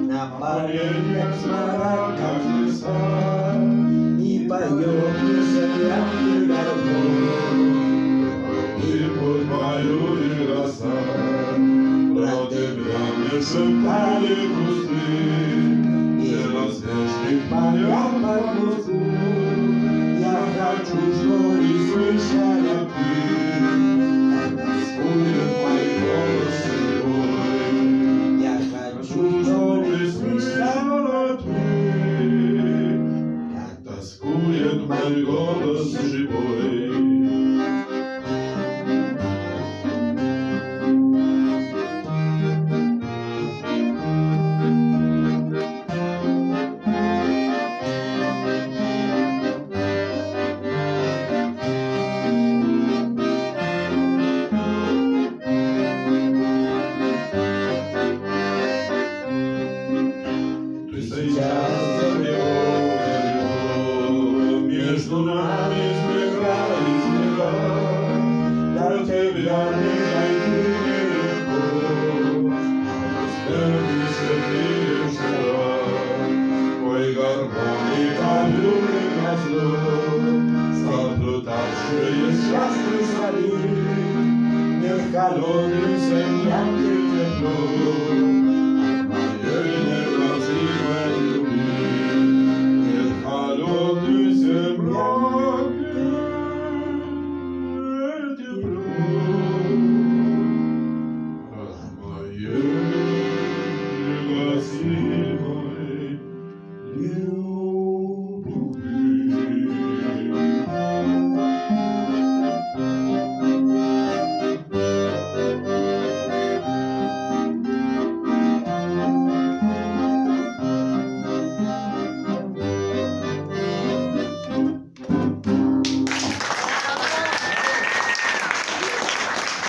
Na pamiętach zmarł każdy sam i поет незапятый гармон. И подмалюй роса, про тебя мне шептали кусты, и разнежных поля под музыку. Я хочу, что не слышала ты, Будет мой голос живой. я хочу, что не слышала ты, тоскует мой голос живой. Сейчас далеко, между нами сбегались мира, до тебя не найти нелегко, распятися ты вчера. Твой гармоника любит назло, заплутавшие счастный свои, не холодный, семья тепло.